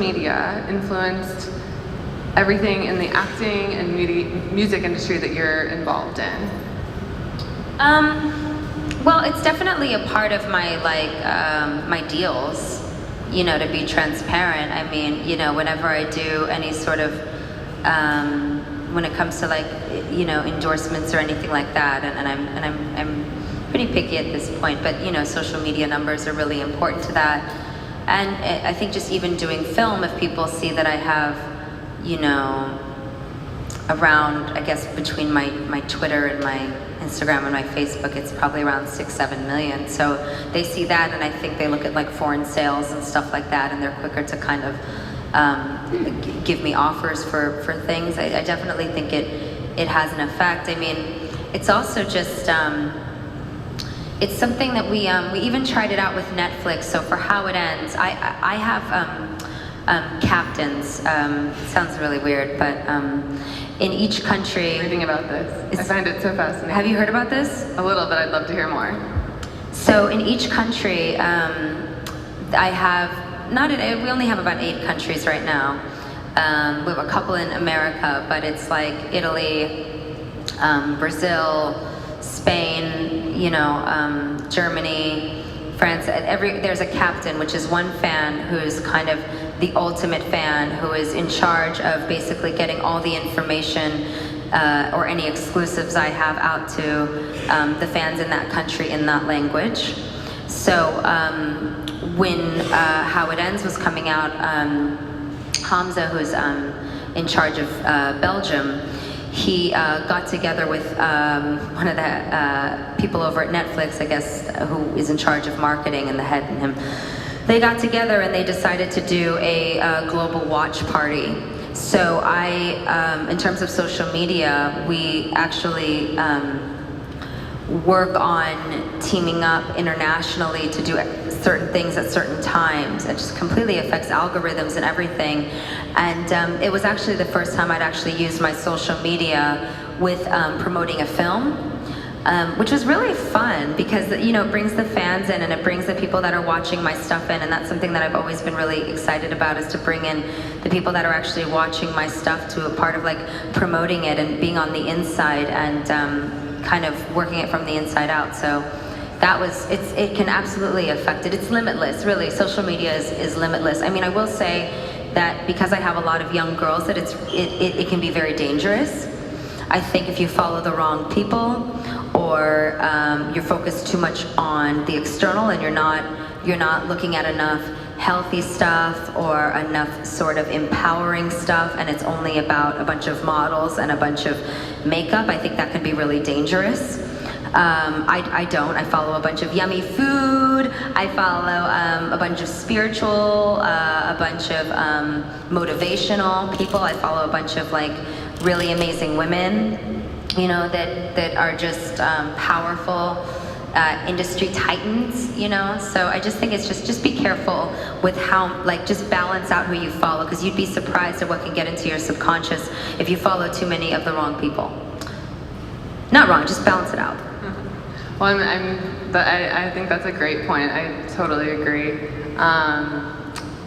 media influenced everything in the acting and music industry that you're involved in? Well, it's definitely a part of my my deals, you know, to be transparent. I mean, you know, whenever I do any sort of when it comes to like, you know, endorsements or anything like that, and I'm pretty picky at this point, but you know, social media numbers are really important to that. And I think just even doing film, if people see that I have, you know, around, I guess between my Twitter and my Instagram and my Facebook, it's probably around 6-7 million. So they see that, and I think they look at like foreign sales and stuff like that, and they're quicker to kind of give me offers for things. I definitely think it has an effect. I mean, it's also just it's something that we even tried it out with Netflix. So for How It Ends, I have captains. Sounds really weird, but in each country. Reading about this, I find it so fascinating. Have you heard about this? A little, but I'd love to hear more. So in each country, I have we only have about 8 countries right now. We have a couple in America, but it's like Italy, Brazil, Spain, you know, Germany, France. There's a captain, which is one fan who's kind of the ultimate fan, who is in charge of basically getting all the information or any exclusives I have out to the fans in that country in that language. So when How It Ends was coming out, Hamza, who's in charge of Belgium, he got together with one of the people over at Netflix, I guess, who is in charge of marketing, and the head and him. They got together and they decided to do a global watch party. So in terms of social media, we actually work on teaming up internationally to do certain things at certain times. It just completely affects algorithms and everything. And it was actually the first time I'd actually used my social media with promoting a film, which was really fun because, you know, it brings the fans in and it brings the people that are watching my stuff in, and that's something that I've always been really excited about, is to bring in the people that are actually watching my stuff to a part of like promoting it and being on the inside and kind of working it from the inside out. So that was, it can absolutely affect it. It's limitless, really. Social media is limitless. I mean, I will say that because I have a lot of young girls, that it can be very dangerous. I think if you follow the wrong people, or you're focused too much on the external and you're not looking at enough healthy stuff or enough sort of empowering stuff, and it's only about a bunch of models and a bunch of makeup, I think that can be really dangerous. I follow a bunch of yummy food, I follow a bunch of spiritual, a bunch of motivational people, I follow a bunch of like really amazing women, you know, that are just powerful industry titans, you know. So I just think it's just be careful with how, like, just balance out who you follow, because you'd be surprised at what can get into your subconscious if you follow too many of the wrong people. Not wrong, just balance it out. Well, I think that's a great point. I totally agree.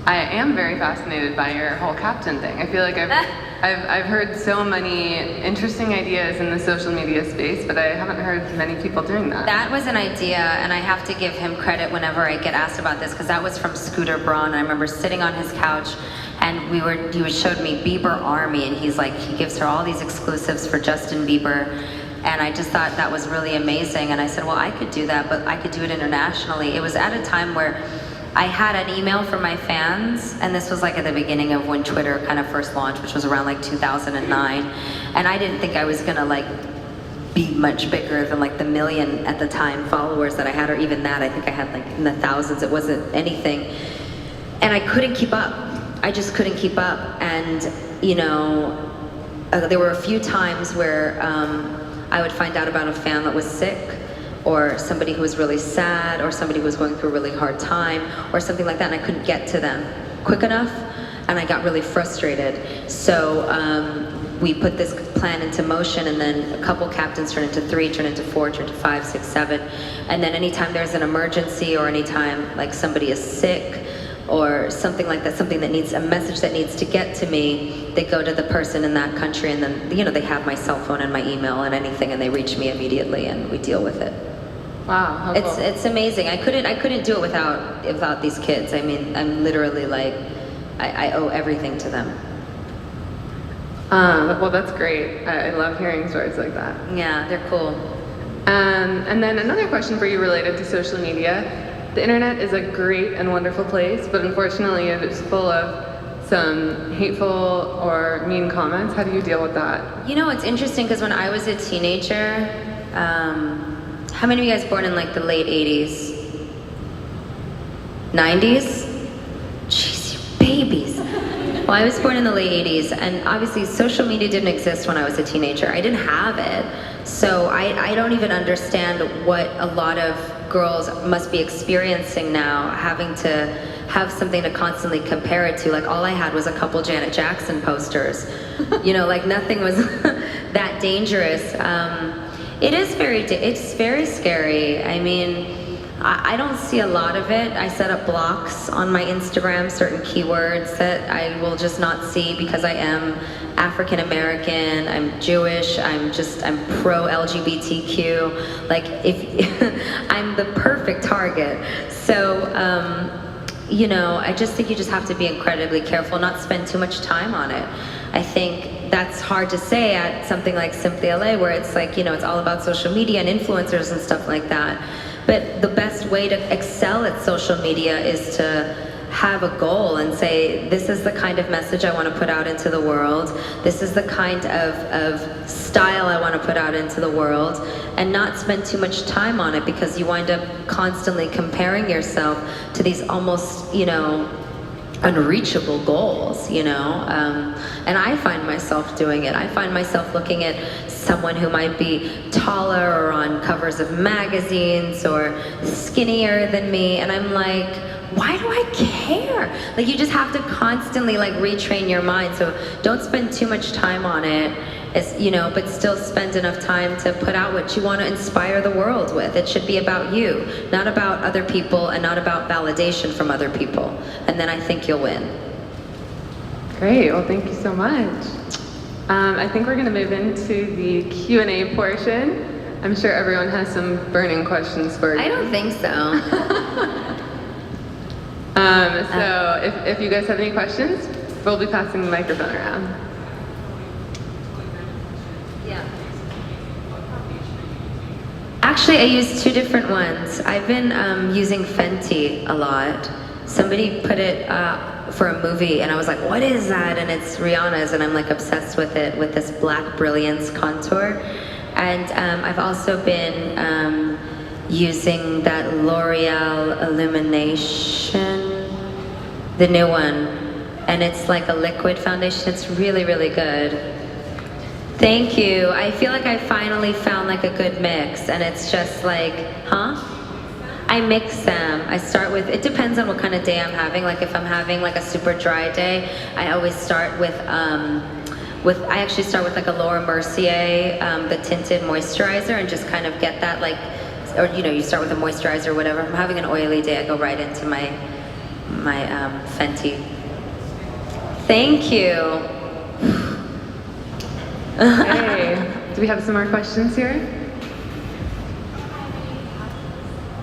I am very fascinated by your whole captain thing. I feel like I've heard so many interesting ideas in the social media space, but I haven't heard many people doing that. That was an idea, and I have to give him credit whenever I get asked about this, because that was from Scooter Braun. I remember sitting on his couch, and he showed me Bieber Army, and he's like, he gives her all these exclusives for Justin Bieber. And I just thought that was really amazing. And I said, well, I could do that, but I could do it internationally. It was at a time where I had an email from my fans, and this was like at the beginning of when Twitter kind of first launched, which was around like 2009. And I didn't think I was gonna like be much bigger than like the million at the time followers that I had, or even that. I think I had like in the thousands. It wasn't anything. And I couldn't keep up. I just couldn't keep up. And, you know, there were a few times where I would find out about a fan that was sick, or somebody who was really sad, or somebody who was going through a really hard time, or something like that, and I couldn't get to them quick enough, and I got really frustrated. So we put this plan into motion, and then a couple captains turned into 3, turned into 4, turned into 5, 6, 7, and then anytime there's an emergency, or anytime like somebody is sick, or something like that, something that needs a message that needs to get to me, they go to the person in that country, and then they have my cell phone and my email and anything, and they reach me immediately, and we deal with it. Wow, how cool. It's amazing. I couldn't do it without these kids. I mean, I'm literally like, I owe everything to them. Well, that's great. I love hearing stories like that. Yeah, they're cool. And then another question for you related to social media. The internet is a great and wonderful place, but unfortunately it is full of some hateful or mean comments. How do you deal with that? It's interesting because when I was a teenager, how many of you guys born in like the late 80s? 90s? Jeez, you babies. Well, I was born in the late 80s, and obviously social media didn't exist when I was a teenager. I didn't have it. So I don't even understand what a lot of girls must be experiencing now, having to have something to constantly compare it to. Like, all I had was a couple Janet Jackson posters. Like nothing was that dangerous. It's very scary. I mean, I don't see a lot of it. I set up blocks on my Instagram, certain keywords that I will just not see because I am African American, I'm Jewish, I'm pro LGBTQ. Like, I'm the perfect target. So, I just think you just have to be incredibly careful, not spend too much time on it. I think that's hard to say at something like Simply LA, where it's like, it's all about social media and influencers and stuff like that. But the best way to excel at social media is to have a goal and say, this is the kind of message I want to put out into the world. This is the kind of style I want to put out into the world, and not spend too much time on it, because you wind up constantly comparing yourself to these almost, unreachable goals, and I find myself doing it. I find myself looking at someone who might be taller or on covers of magazines or skinnier than me, and I'm like, why do I care? Like, you just have to constantly retrain your mind. So don't spend too much time on it, but still spend enough time to put out what you want to inspire the world with. It should be about you, not about other people, and not about validation from other people. And then I think you'll win. Great, well, thank you so much. I think we're going to move into the Q&A portion. I'm sure everyone has some burning questions for you. I don't think so. So if you guys have any questions, we'll be passing the microphone around. Yeah. Actually, I use two different ones. I've been using Fenty a lot. Somebody put it for a movie, and I was like, what is that? And it's Rihanna's, and I'm obsessed with it, with this Black Brilliance contour. And I've also been using that L'Oreal Illumination, the new one, and it's like a liquid foundation. It's really, really good. Thank you. I feel like I finally found a good mix, and it's just I mix them. I start with, it depends on what kind of day I'm having. If I'm having a super dry day, I always start with I actually start with a Laura Mercier, the tinted moisturizer, and just kind of get that or you start with a moisturizer or whatever. If I'm having an oily day, I go right into my Fenty. Thank you. Hey, do we have some more questions here?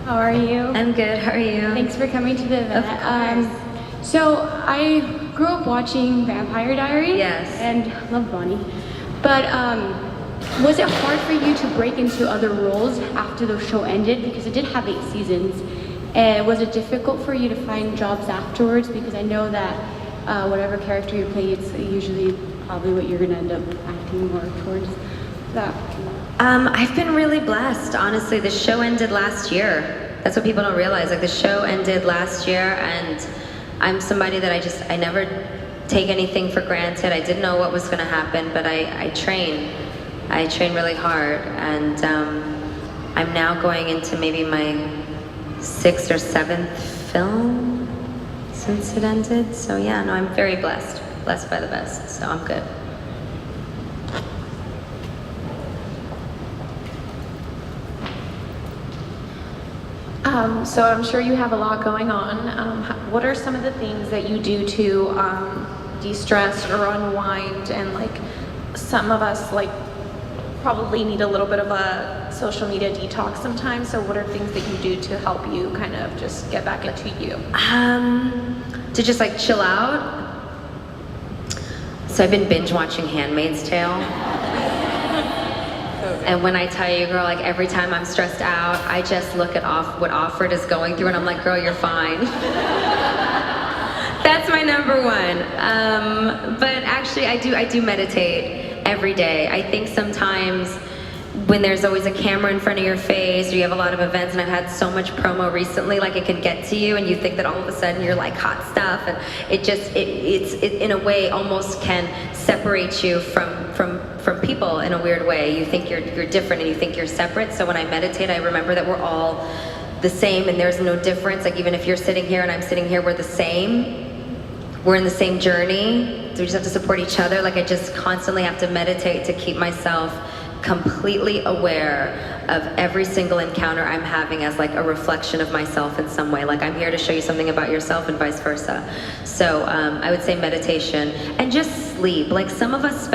How are you? I'm good. How are you? Thanks for coming to the event. Of course. So I grew up watching Vampire Diaries. Yes. And love Bonnie. But was it hard for you to break into other roles after the show ended? Because it did have 8 seasons. And was it difficult for you to find jobs afterwards? Because I know that whatever character you play, it's usually probably what you're going to end up acting more towards that. I've been really blessed, honestly. The show ended last year. That's what people don't realize. The show ended last year, and I'm somebody that I never take anything for granted. I didn't know what was going to happen, but I train. I train really hard, and I'm now going into maybe my 6th or 7th film since it ended. So yeah, no, I'm very blessed. Blessed by the best, so I'm good. So I'm sure you have a lot going on. What are some of the things that you do to de-stress or unwind? And like some of us like probably need a little bit of a social media detox sometimes. So what are things that you do to help you kind of just get back into you? To just like chill out. So I've been binge watching Handmaid's Tale. And when I tell you, girl, like every time I'm stressed out, I just look at what Offred is going through and I'm like, girl, you're fine. That's my number one. But actually I do meditate every day. I think sometimes when there's always a camera in front of your face or you have a lot of events, and I've had so much promo recently, like it can get to you and you think that all of a sudden you're like hot stuff, and it in a way almost can separate you from people in a weird way. You think you're different and you think you're separate. So when I meditate, I remember that we're all the same and there's no difference. Like even if you're sitting here and I'm sitting here, we're the same. We're in the same journey. So we just have to support each other. Like I just constantly have to meditate to keep myself completely aware of every single encounter I'm having as like a reflection of myself in some way. Like I'm here to show you something about yourself and vice versa. So I would say meditation and just sleep. Like some of us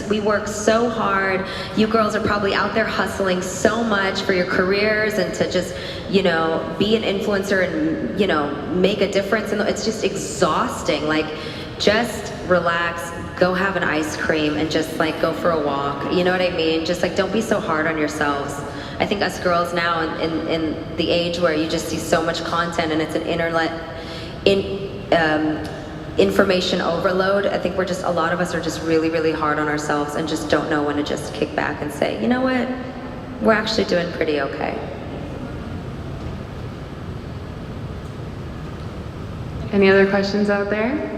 we work so hard. You girls are probably out there hustling so much for your careers and to just, you know, be an influencer and, you know, make a difference. And it's just exhausting. Like just relax, go have an ice cream and just like go for a walk. You know what I mean? Just like don't be so hard on yourselves. I think us girls now in the age where you just see so much content and it's an information overload, I think a lot of us are just really, really hard on ourselves and just don't know when to just kick back and say, you know what? We're actually doing pretty okay. Any other questions out there?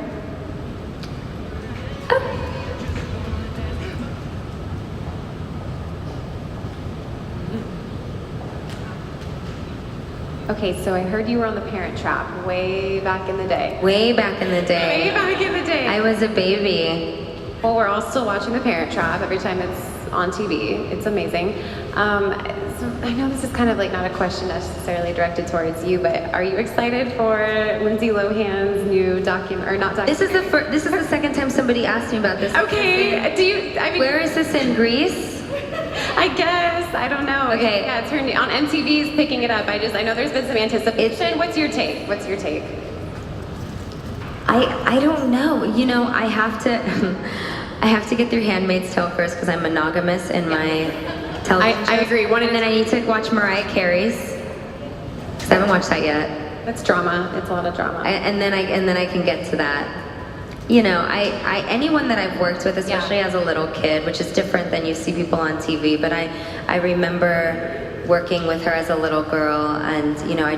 Okay, so I heard you were on The Parent Trap way back in the day. Way back in the day. Way back in the day. I was a baby. Well, we're all still watching The Parent Trap every time it's on TV. It's amazing. So I know this is kind of like not a question necessarily directed towards you, but are you excited for Lindsay Lohan's new documentary? This is the second time somebody asked me about this. Okay, where is this in Greece? I guess, I don't know. Okay. Yeah, it's on MTV's picking it up. I know there's been some anticipation. What's your take? I don't know. You know, I have to get through Handmaid's Tale first because I'm monogamous in my television. I agree. And then I need to watch Mariah Carey's because I haven't watched that yet. That's drama. It's a lot of drama. And then I can get to that. You know, anyone that I've worked with, especially as a little kid, which is different than you see people on TV, but I remember working with her as a little girl, and you know, I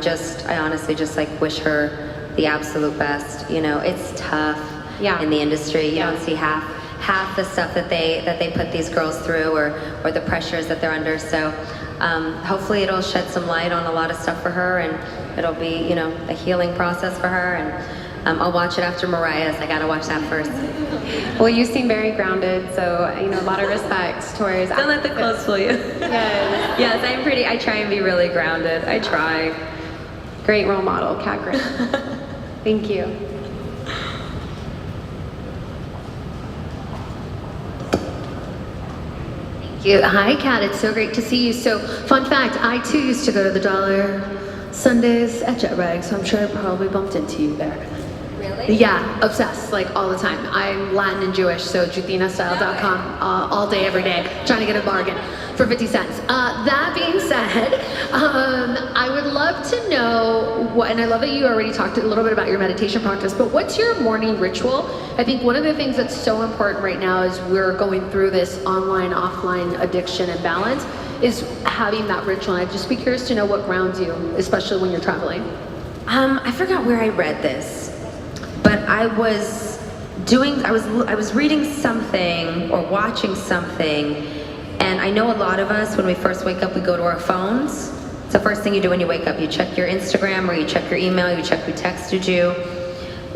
honestly just like wish her the absolute best. You know, it's tough in the industry. You don't see half the stuff that they put these girls through, or the pressures that they're under. So hopefully it'll shed some light on a lot of stuff for her, and it'll be, you know, a healing process for her. And I'll watch it after Mariah's. I gotta watch that first. Well, you seem very grounded, so you know, a lot of respect towards. Don't let the clothes fool you. Yes. Yes, I try and be really grounded. I try. Great role model, Kat Grant. Thank you. Thank you. Hi, Kat. It's so great to see you. So, fun fact, I too used to go to the $1 Sundays at Jet Rag, so I'm sure I probably bumped into you there. Really? Yeah, obsessed, like all the time. I'm Latin and Jewish, so juthinastyle.com all day, every day, trying to get a bargain for 50 cents. That being said, I would love to know and I love that you already talked a little bit about your meditation practice, but what's your morning ritual? I think one of the things that's so important right now as we're going through this online, offline addiction and balance is having that ritual. I'd just be curious to know what grounds you, especially when you're traveling. I forgot where I read this. But I was reading something or watching something, and I know a lot of us, when we first wake up, we go to our phones. It's the first thing you do when you wake up. You check your Instagram, or you check your email, you check who texted you.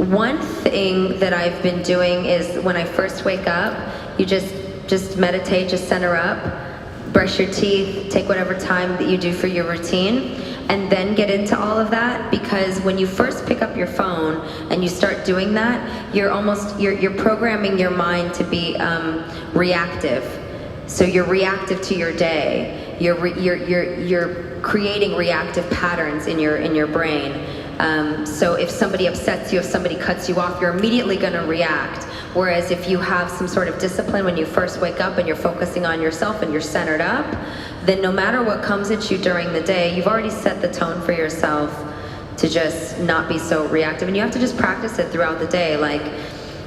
One thing that I've been doing is when I first wake up, you just meditate, just center up, brush your teeth, take whatever time that you do for your routine. and then get into all of that, because when you first pick up your phone and you start doing that, you're programming your mind to be reactive. So you're reactive to your day. You're creating reactive patterns in your brain. So if somebody upsets you, if somebody cuts you off, you're immediately going to react. Whereas if you have some sort of discipline when you first wake up and you're focusing on yourself and you're centered up, then no matter what comes at you during the day, you've already set the tone for yourself to just not be so reactive. And you have to just practice it throughout the day. Like,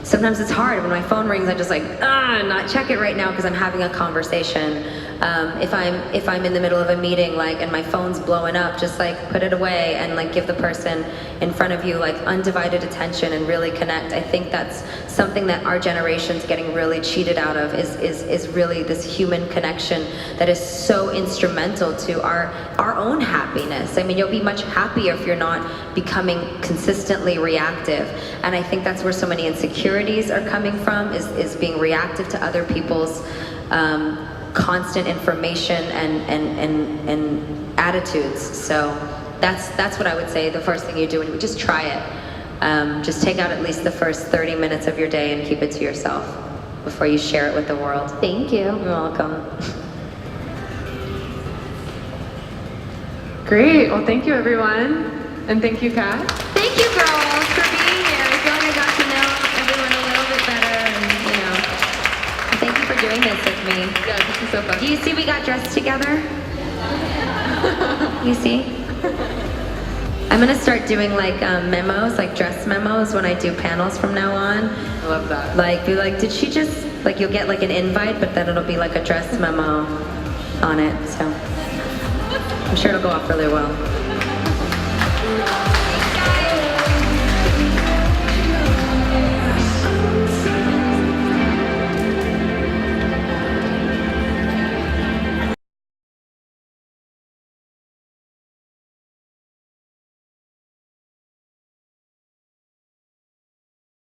sometimes it's hard. When my phone rings, I just like, not check it right now because I'm having a conversation. If I'm in the middle of a meeting, like, and my phone's blowing up, just like put it away and like give the person in front of you like undivided attention and really connect. I think that's something that our generation's getting really cheated out of, is really this human connection that is so instrumental to our own happiness. I mean, you'll be much happier if you're not becoming consistently reactive. And I think that's where so many insecurities are coming from, is being reactive to other people's constant information and attitudes. So that's what I would say the first thing you do, and just try it. Just take out at least the first 30 minutes of your day and keep it to yourself before you share it with the world. Thank you. You're welcome. Great. Well, thank you, everyone. And thank you, Kat. Thank you, girls, for being here. I feel like I got to know everyone a little bit better, and thank you for doing this with me. Yeah, this is so fun. Do you see we got dressed together? You see? I'm gonna start doing like memos, like dress memos when I do panels from now on. I love that. Like, be like, did she just, like, you'll get like an invite, but then it'll be like a dress memo on it, so I'm sure it'll go off really well.